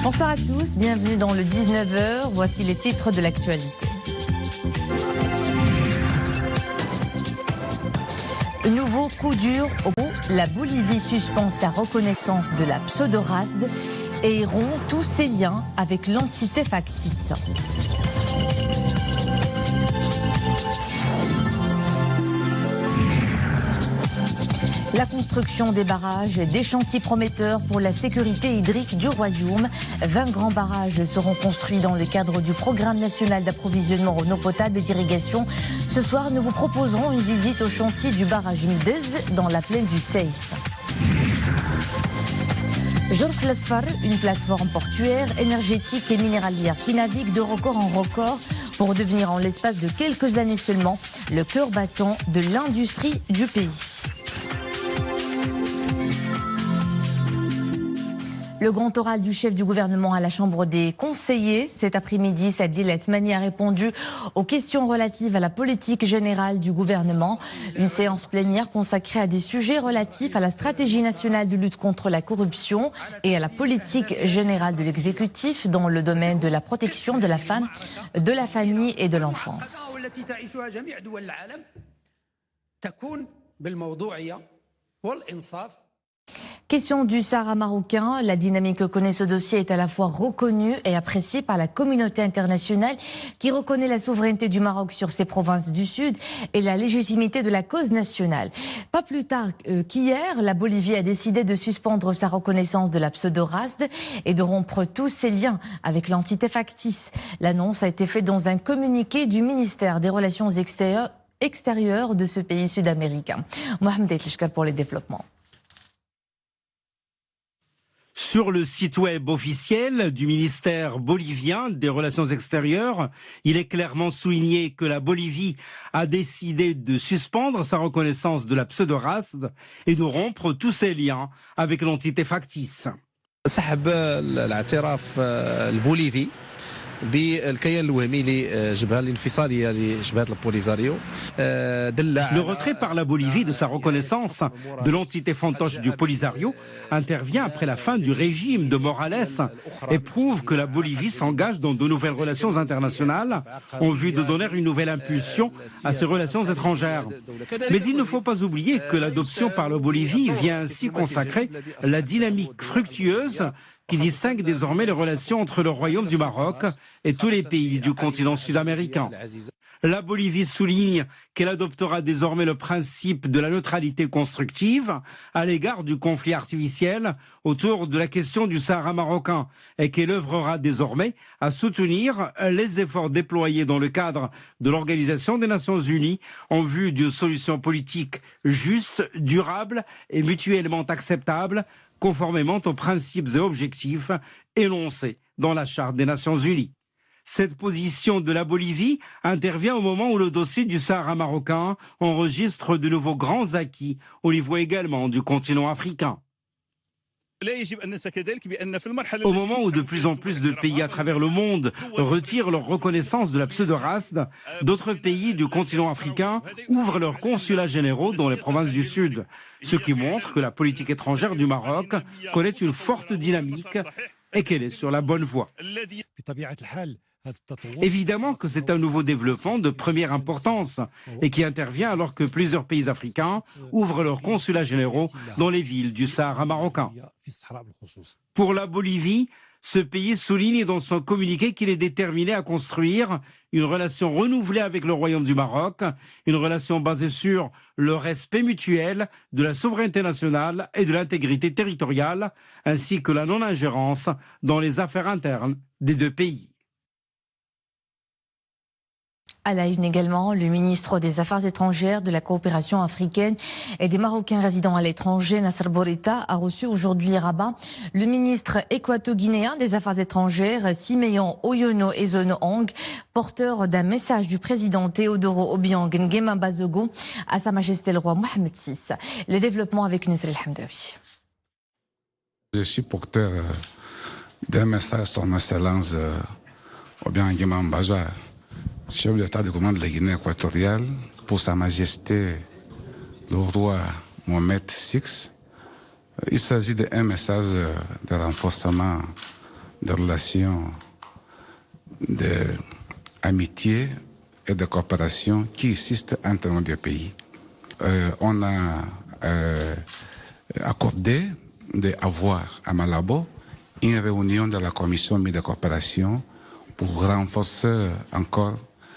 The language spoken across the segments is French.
Bonsoir à tous, bienvenue dans le 19h. Voici les titres de l'actualité. Nouveau coup dur au bout. La Bolivie suspend sa reconnaissance de la pseudo-RASD et rompt tous ses liens avec l'entité factice. La construction des barrages, des chantiers prometteurs pour la sécurité hydrique du Royaume. 20 grands barrages seront construits dans le cadre du Programme national d'approvisionnement en eau potable et d'irrigation. Ce soir, nous vous proposerons une visite au chantier du barrage Mildez dans la plaine du Seis. Jorf Lasfar, une plateforme portuaire, énergétique et minéralière qui navigue de record en record pour devenir en l'espace de quelques années seulement le cœur battant de l'industrie du pays. Le grand oral du chef du gouvernement à la Chambre des conseillers. Cet après-midi, Sadil Esmani a répondu aux questions relatives à la politique générale du gouvernement. Une séance plénière consacrée à des sujets relatifs à la stratégie nationale de lutte contre la corruption et à la politique générale de l'exécutif dans le domaine de la protection de la femme, de la famille et de l'enfance. Question du Sahara marocain. La dynamique que connaît ce dossier est à la fois reconnue et appréciée par la communauté internationale qui reconnaît la souveraineté du Maroc sur ses provinces du Sud et la légitimité de la cause nationale. Pas plus tard qu'hier, la Bolivie a décidé de suspendre sa reconnaissance de la pseudo-RASD et de rompre tous ses liens avec l'entité factice. L'annonce a été faite dans un communiqué du ministère des Relations extérieures de ce pays sud-américain. Mohamed Etlishkar pour les développements. Sur le site web officiel du ministère bolivien des Relations extérieures, il est clairement souligné que la Bolivie a décidé de suspendre sa reconnaissance de la pseudo-RASD et de rompre tous ses liens avec l'entité factice. سحب الاعتراف البوليفي بالكيان الوهمي لجبهة الانفصالية لجبهة البوليزاريو. Le retrait par la Bolivie de sa reconnaissance de l'entité fantoche du Polisario intervient après la fin du régime de Morales et prouve que la Bolivie s'engage dans de nouvelles relations internationales en vue de donner une nouvelle impulsion à ses relations étrangères. Mais il ne faut pas oublier que l'adoption par la Bolivie vient ainsi consacrer la dynamique fructueuse qui distingue désormais les relations entre le Royaume du Maroc et tous les pays du continent sud-américain. La Bolivie souligne qu'elle adoptera désormais le principe de la neutralité constructive à l'égard du conflit artificiel autour de la question du Sahara marocain et qu'elle œuvrera désormais à soutenir les efforts déployés dans le cadre de l'Organisation des Nations Unies en vue d'une solution politique juste, durable et mutuellement acceptable conformément aux principes et objectifs énoncés dans la Charte des Nations Unies. Cette position de la Bolivie intervient au moment où le dossier du Sahara marocain enregistre de nouveaux grands acquis au niveau également du continent africain. Au moment où de plus en plus de pays à travers le monde retirent leur reconnaissance de la pseudo-RASD, d'autres pays du continent africain ouvrent leurs consulats généraux dans les provinces du Sud, ce qui montre que la politique étrangère du Maroc connaît une forte dynamique et qu'elle est sur la bonne voie. Évidemment que c'est un nouveau développement de première importance et qui intervient alors que plusieurs pays africains ouvrent leurs consulats généraux dans les villes du Sahara marocain. Pour la Bolivie, ce pays souligne dans son communiqué qu'il est déterminé à construire une relation renouvelée avec le Royaume du Maroc, une relation basée sur le respect mutuel de la souveraineté nationale et de l'intégrité territoriale, ainsi que la non-ingérence dans les affaires internes des deux pays. À la une également, le ministre des Affaires étrangères, de la coopération africaine et des Marocains résidant à l'étranger, Nasser Bourita, a reçu aujourd'hui à Rabat le ministre équato-guinéen des Affaires étrangères, Simeon Oyono Ezono Ong, porteur d'un message du président Teodoro Obiang Nguema Bazogo à Sa Majesté le roi Mohamed VI. Les développements avec Nisr El Hamdawi. Je suis porteur d'un message son excellence Obiang Nguema Bazogo, chef d'État du gouvernement de la Guinée équatoriale, pour Sa Majesté le roi Mohamed VI. Il s'agit d'un message de renforcement des relations d'amitié et de coopération qui existent entre nos deux pays. On a accordé d'avoir à Malabo une réunion de la commission de coopération pour renforcer encore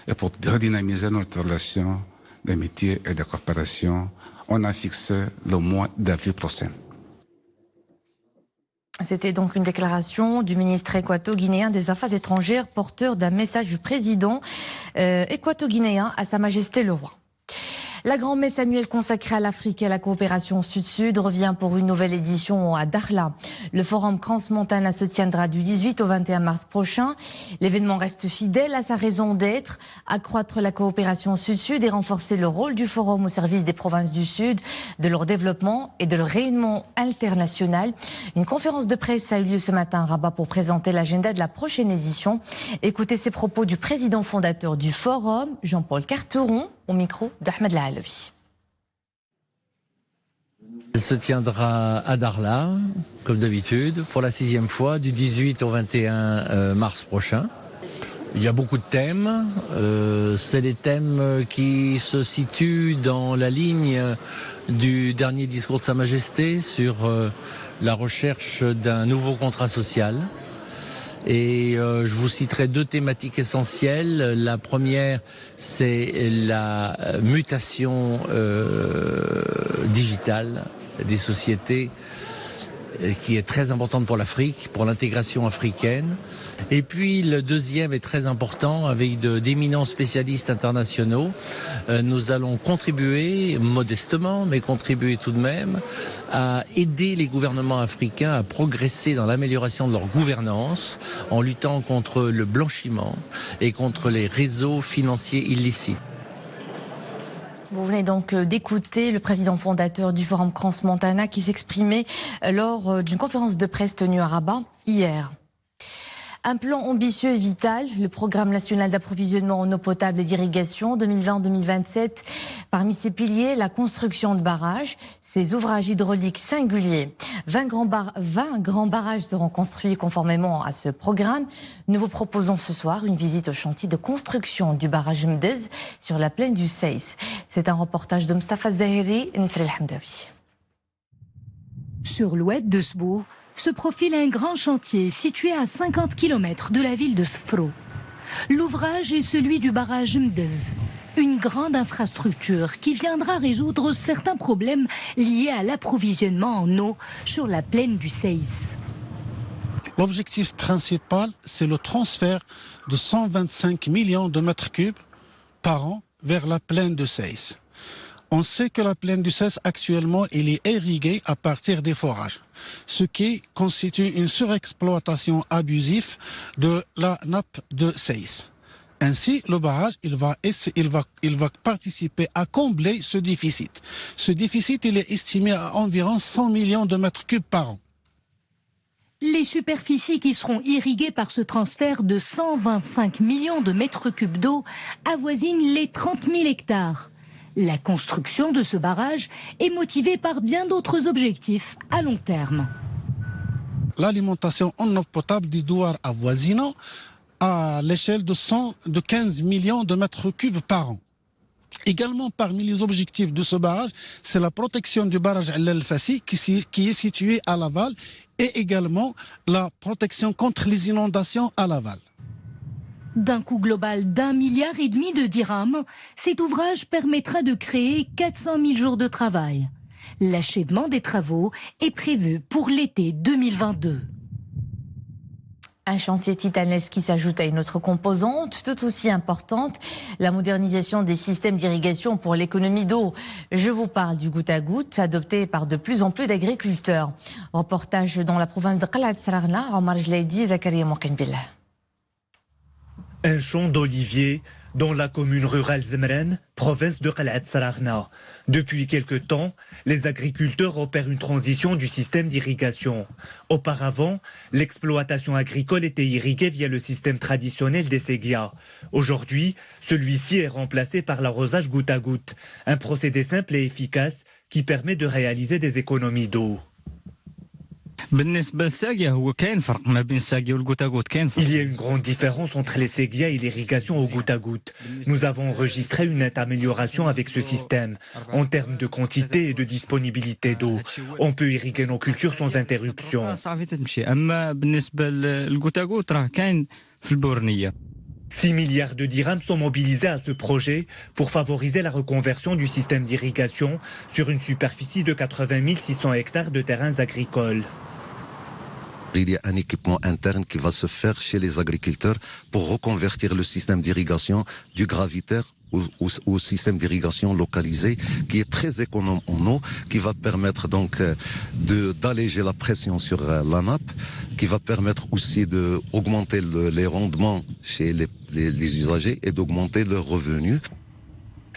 et pour redynamiser notre relation d'amitié et de coopération. On a fixé le mois d'avril prochain. C'était donc une déclaration du ministre équato-guinéen des Affaires étrangères, porteur d'un message du président équato-guinéen à Sa Majesté le Roi. La grand-messe annuelle consacrée à l'Afrique et à la coopération Sud-Sud revient pour une nouvelle édition à Dakhla. Le forum Crans-Montana se tiendra du 18 au 21 mars prochain. L'événement reste fidèle à sa raison d'être, accroître la coopération Sud-Sud et renforcer le rôle du forum au service des provinces du Sud, de leur développement et de leur rayonnement international. Une conférence de presse a eu lieu ce matin à Rabat pour présenter l'agenda de la prochaine édition. Écoutez ces propos du président fondateur du forum, Jean-Paul Carteron, au micro d'Ahmed Laalawi. Elle se tiendra à Dakhla, comme d'habitude, pour la 6e fois, du 18 au 21 mars prochain. Il y a beaucoup de thèmes. C'est des thèmes qui se situent dans la ligne du dernier discours de Sa Majesté sur la recherche d'un nouveau contrat social. Et je vous citerai 2 thématiques essentielles. La première, c'est la mutation digitale des sociétés, qui est très importante pour l'Afrique, pour l'intégration africaine. Et puis le deuxième est très important, avec d'éminents spécialistes internationaux. Nous allons contribuer modestement, mais contribuer tout de même, à aider les gouvernements africains à progresser dans l'amélioration de leur gouvernance, en luttant contre le blanchiment et contre les réseaux financiers illicites. Vous venez donc d'écouter le président fondateur du Forum Crans-Montana qui s'exprimait lors d'une conférence de presse tenue à Rabat hier. Un plan ambitieux et vital, le programme national d'approvisionnement en eau potable et d'irrigation 2020-2027. Parmi ses piliers, la construction de barrages, ces ouvrages hydrauliques singuliers. 20 grands barrages seront construits conformément à ce programme. Nous vous proposons ce soir une visite au chantier de construction du barrage Mdez sur la plaine du Seis. C'est un reportage de Mustafa Zahiri et Nisrel Hamdawi. Sur l'oued de Sbou, se profile un grand chantier situé à 50 km de la ville de Sfro. L'ouvrage est celui du barrage Mdez, une grande infrastructure qui viendra résoudre certains problèmes liés à l'approvisionnement en eau sur la plaine du Seis. L'objectif principal, c'est le transfert de 125 millions de mètres cubes par an vers la plaine de Seis. On sait que la plaine du Seis actuellement elle est irriguée à partir des forages, ce qui constitue une surexploitation abusive de la nappe de Seis. Ainsi, le barrage il va participer à combler ce déficit. Ce déficit il est estimé à environ 100 millions de mètres cubes par an. Les superficies qui seront irriguées par ce transfert de 125 millions de mètres cubes d'eau avoisinent les 30 000 hectares. La construction de ce barrage est motivée par bien d'autres objectifs à long terme. L'alimentation en eau potable des douars avoisinant à l'échelle de 15 millions de mètres cubes par an. Également, parmi les objectifs de ce barrage, c'est la protection du barrage El-Fassi qui est situé à l'aval et également la protection contre les inondations à l'aval. D'un coût global d'1,5 milliard de dirhams, cet ouvrage permettra de créer 400 000 jours de travail. L'achèvement des travaux est prévu pour l'été 2022. Un chantier titanesque qui s'ajoute à une autre composante tout aussi importante, la modernisation des systèmes d'irrigation pour l'économie d'eau. Je vous parle du goutte à goutte adopté par de plus en plus d'agriculteurs. Reportage dans la province de Qalat Sararna, Omar Jlaidi et Zakaria Moukenbillah. Un champ d'oliviers dans la commune rurale Zemren, province de Qalat Sararna. Depuis quelque temps, les agriculteurs opèrent une transition du système d'irrigation. Auparavant, l'exploitation agricole était irriguée via le système traditionnel des séguias. Aujourd'hui, celui-ci est remplacé par l'arrosage goutte à goutte, un procédé simple et efficace qui permet de réaliser des économies d'eau. Il y a une grande différence entre les séguias et l'irrigation au goutte à goutte. Nous avons enregistré une nette amélioration avec ce système en termes de quantité et de disponibilité d'eau. On peut irriguer nos cultures sans interruption. 6 milliards de dirhams sont mobilisés à ce projet pour favoriser la reconversion du système d'irrigation sur une superficie de 80 600 hectares de terrains agricoles. Il y a un équipement interne qui va se faire chez les agriculteurs pour reconvertir le système d'irrigation du gravitaire au système d'irrigation localisé qui est très économe en eau, qui va permettre donc d'alléger la pression sur la nappe, qui va permettre aussi d'augmenter les rendements chez les usagers et d'augmenter leurs revenus.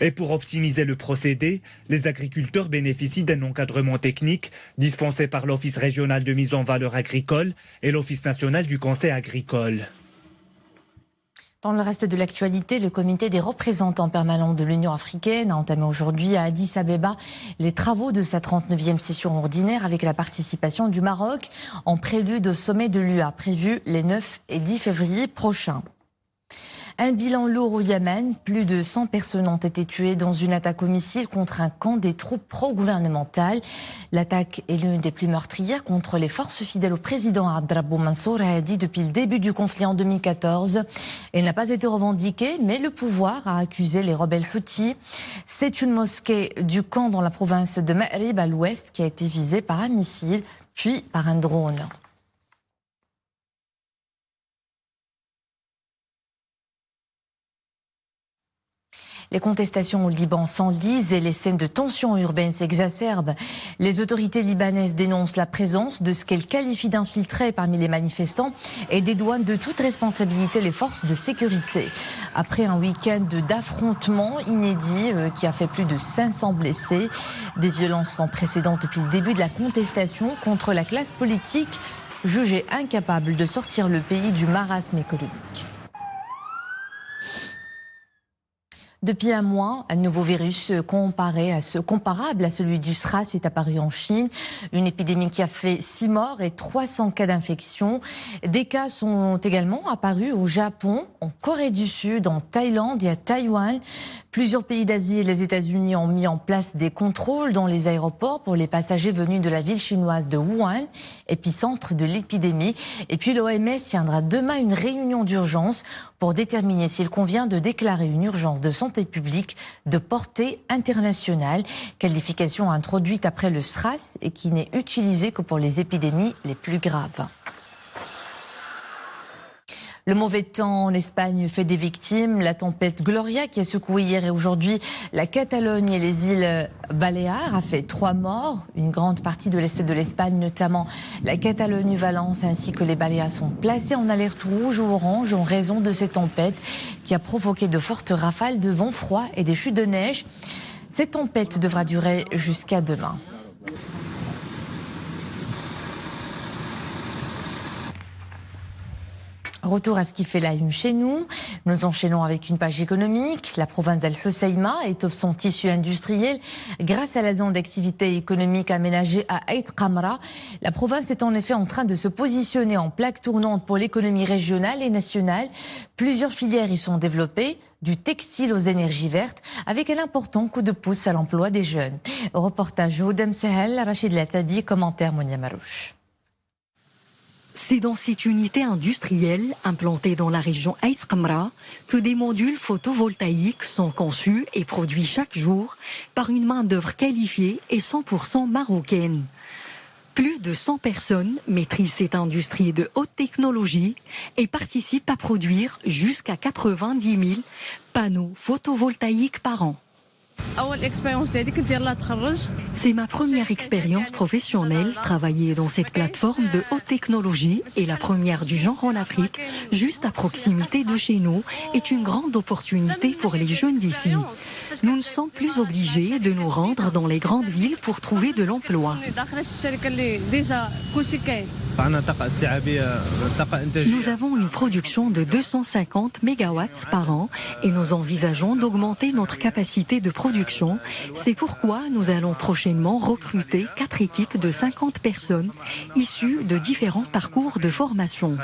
Et pour optimiser le procédé, les agriculteurs bénéficient d'un encadrement technique dispensé par l'Office régional de mise en valeur agricole et l'Office national du conseil agricole. Dans le reste de l'actualité, le comité des représentants permanents de l'Union africaine a entamé aujourd'hui à Addis Abeba les travaux de sa 39e session ordinaire avec la participation du Maroc en prélude au sommet de l'UA prévu les 9 et 10 février prochains. Un bilan lourd au Yémen, plus de 100 personnes ont été tuées dans une attaque au missile contre un camp des troupes pro-gouvernementales. L'attaque est l'une des plus meurtrières contre les forces fidèles au président Abdrabou Mansour Hadi depuis le début du conflit en 2014. Elle n'a pas été revendiquée, mais le pouvoir a accusé les rebelles Houthis. C'est une mosquée du camp dans la province de Ma'rib à l'ouest qui a été visée par un missile, puis par un drone. Les contestations au Liban s'enlisent et les scènes de tension urbaine s'exacerbent. Les autorités libanaises dénoncent la présence de ce qu'elles qualifient d'infiltrés parmi les manifestants et dédouanent de toute responsabilité les forces de sécurité. Après un week-end d'affrontements inédits qui a fait plus de 500 blessés, des violences sans précédent depuis le début de la contestation contre la classe politique jugée incapable de sortir le pays du marasme économique. Depuis un mois, un nouveau virus comparable à celui du SRAS est apparu en Chine. Une épidémie qui a fait 6 morts et 300 cas d'infection. Des cas sont également apparus au Japon, en Corée du Sud, en Thaïlande et à Taïwan. Plusieurs pays d'Asie et les États-Unis ont mis en place des contrôles dans les aéroports pour les passagers venus de la ville chinoise de Wuhan, épicentre de l'épidémie. Et puis l'OMS tiendra demain une réunion d'urgence pour déterminer s'il convient de déclarer une urgence de santé publique de portée internationale, qualification introduite après le SRAS et qui n'est utilisée que pour les épidémies les plus graves. Le mauvais temps en Espagne fait des victimes. La tempête Gloria qui a secoué hier et aujourd'hui la Catalogne et les îles Baléares a fait 3 morts. Une grande partie de l'est de l'Espagne, notamment la Catalogne, Valence ainsi que les Baléares sont placés en alerte rouge ou orange en raison de cette tempête qui a provoqué de fortes rafales de vent froid et des chutes de neige. Cette tempête devra durer jusqu'à demain. Retour à ce qui fait la une chez nous. Nous enchaînons avec une page économique. La province d'Al Hoceima étoffe son tissu industriel grâce à la zone d'activité économique aménagée à Aït Qamra. La province est en effet en train de se positionner en plaque tournante pour l'économie régionale et nationale. Plusieurs filières y sont développées, du textile aux énergies vertes, avec un important coup de pouce à l'emploi des jeunes. Reportage Oudem Sahel, Rachid Latabi, commentaire Monia Marouche. C'est dans cette unité industrielle implantée dans la région Aït Qamra que des modules photovoltaïques sont conçus et produits chaque jour par une main-d'œuvre qualifiée et 100% marocaine. Plus de 100 personnes maîtrisent cette industrie de haute technologie et participent à produire jusqu'à 90 000 panneaux photovoltaïques par an. C'est ma première expérience professionnelle. Travailler dans cette plateforme de haute technologie et la première du genre en Afrique, juste à proximité de chez nous, est une grande opportunité pour les jeunes d'ici. Nous ne sommes plus obligés de nous rendre dans les grandes villes pour trouver de l'emploi. Nous avons une production de 250 mégawatts par an et nous envisageons d'augmenter notre capacité de production. C'est pourquoi nous allons prochainement recruter 4 équipes de 50 personnes issues de différents parcours de formation.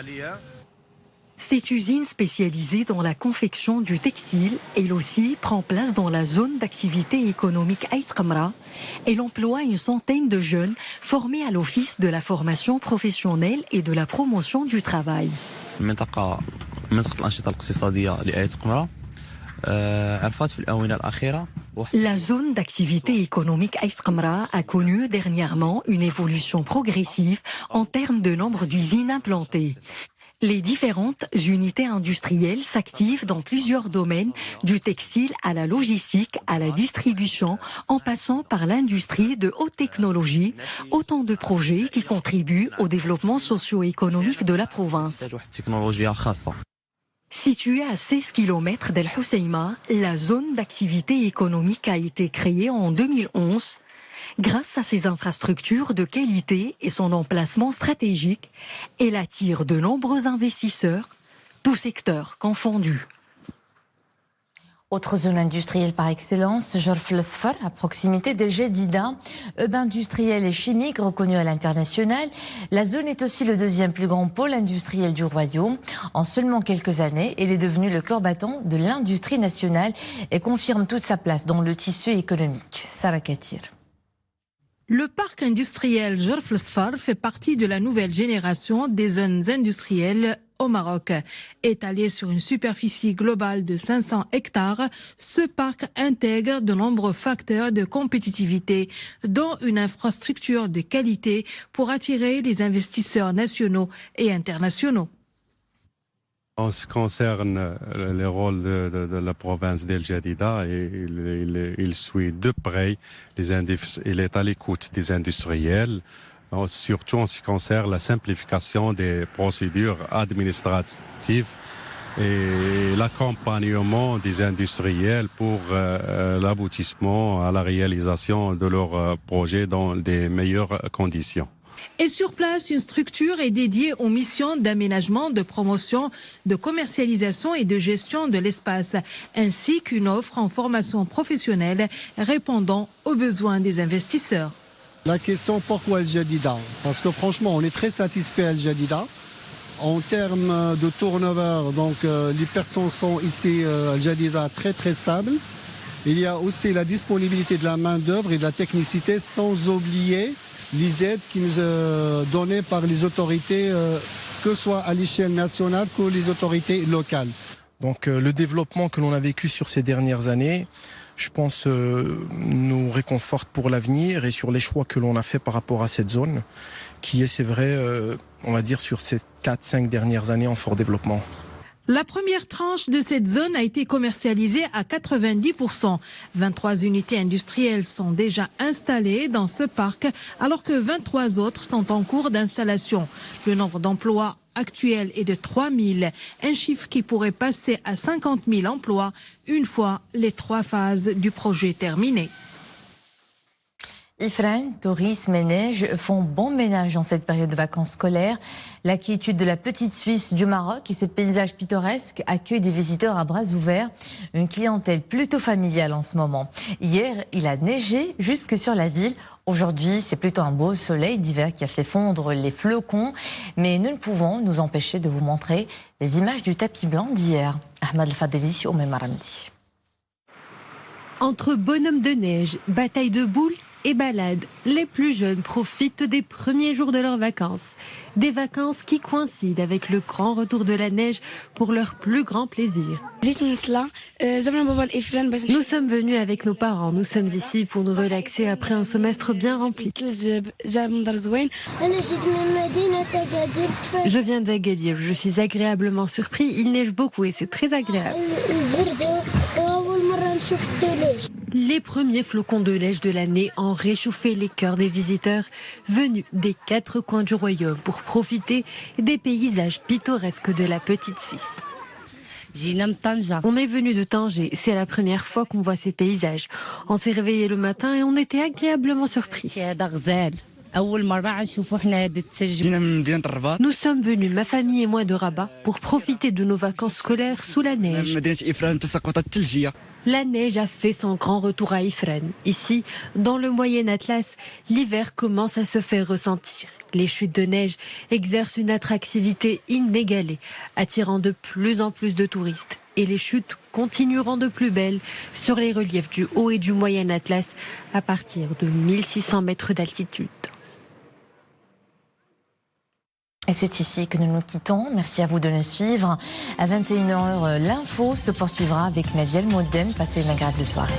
Cette usine spécialisée dans la confection du textile, elle aussi prend place dans la zone d'activité économique Aïs Qamra. Elle emploie une centaine de jeunes formés à l'Office de la formation professionnelle et de la promotion du travail. La zone d'activité économique Aïs Qamra a connu dernièrement une évolution progressive en termes de nombre d'usines implantées. Les différentes unités industrielles s'activent dans plusieurs domaines, du textile à la logistique, à la distribution, en passant par l'industrie de haute technologie, autant de projets qui contribuent au développement socio-économique de la province. Située à 16 km d'El Hoceima, la zone d'activité économique a été créée en 2011. Grâce à ses infrastructures de qualité et son emplacement stratégique, elle attire de nombreux investisseurs, tous secteurs confondus. Autre zone industrielle par excellence, Jorf el-Sfar, à proximité d'El Jadida, hub industriel et chimique reconnu à l'international. La zone est aussi le deuxième plus grand pôle industriel du royaume. En seulement quelques années, elle est devenue le cœur battant de l'industrie nationale et confirme toute sa place dans le tissu économique. Sarah Katir. Le parc industriel Jorf el-Sfar fait partie de la nouvelle génération des zones industrielles au Maroc. Étalé sur une superficie globale de 500 hectares, ce parc intègre de nombreux facteurs de compétitivité, dont une infrastructure de qualité pour attirer les investisseurs nationaux et internationaux. En ce qui concerne le rôle de la province d'El Jadida, il suit de près il est à l'écoute des industriels, surtout en ce qui concerne la simplification des procédures administratives et l'accompagnement des industriels pour l'aboutissement à la réalisation de leurs projets dans des meilleures conditions. Et sur place, une structure est dédiée aux missions d'aménagement, de promotion, de commercialisation et de gestion de l'espace, ainsi qu'une offre en formation professionnelle répondant aux besoins des investisseurs. La question, pourquoi El Jadida? Parce que franchement, on est très satisfait à El Jadida. En termes de turnover, donc les personnes sont ici à El Jadida très très stables. Il y a aussi la disponibilité de la main-d'œuvre et de la technicité, sans oublier les aides qui nous sont données par les autorités, que ce soit à l'échelle nationale que les autorités locales. Donc le développement que l'on a vécu sur ces dernières années, je pense, nous réconforte pour l'avenir et sur les choix que l'on a fait par rapport à cette zone, qui est, c'est vrai, on va dire sur ces 4-5 dernières années en fort développement. La première tranche de cette zone a été commercialisée à 90%. 23 unités industrielles sont déjà installées dans ce parc, alors que 23 autres sont en cours d'installation. Le nombre d'emplois actuel est de 3 000, un chiffre qui pourrait passer à 50 000 emplois une fois les 3 phases du projet terminées. Ifrane, tourisme et neige font bon ménage en cette période de vacances scolaires. La quiétude de la petite Suisse du Maroc et ses paysages pittoresques accueillent des visiteurs à bras ouverts. Une clientèle plutôt familiale en ce moment. Hier, il a neigé jusque sur la ville. Aujourd'hui, c'est plutôt un beau soleil d'hiver qui a fait fondre les flocons. Mais nous ne pouvons nous empêcher de vous montrer les images du tapis blanc d'hier. Ahmad El-Fadeli, Oumé Maramdi. Entre bonhommes de neige, bataille de boules et balades, les plus jeunes profitent des premiers jours de leurs vacances. Des vacances qui coïncident avec le grand retour de la neige pour leur plus grand plaisir. Nous sommes venus avec nos parents. Nous sommes ici pour nous relaxer après un semestre bien rempli. Je viens d'Agadir. Je suis agréablement surpris. Il neige beaucoup et c'est très agréable. Les premiers flocons de neige de l'année ont réchauffé les cœurs des visiteurs venus des 4 coins du royaume pour profiter des paysages pittoresques de la petite Suisse. On est venu de Tanger, c'est la première fois qu'on voit ces paysages. On s'est réveillé le matin et on était agréablement surpris. Nous sommes venus, ma famille et moi, de Rabat pour profiter de nos vacances scolaires sous la neige. La neige a fait son grand retour à Ifrane. Ici, dans le Moyen Atlas, l'hiver commence à se faire ressentir. Les chutes de neige exercent une attractivité inégalée, attirant de plus en plus de touristes. Et les chutes continueront de plus belle sur les reliefs du Haut et du Moyen Atlas à partir de 1600 mètres d'altitude. Et c'est ici que nous nous quittons. Merci à vous de nous suivre. À 21h, l'info se poursuivra avec Nadia El Modem. Passez une agréable soirée.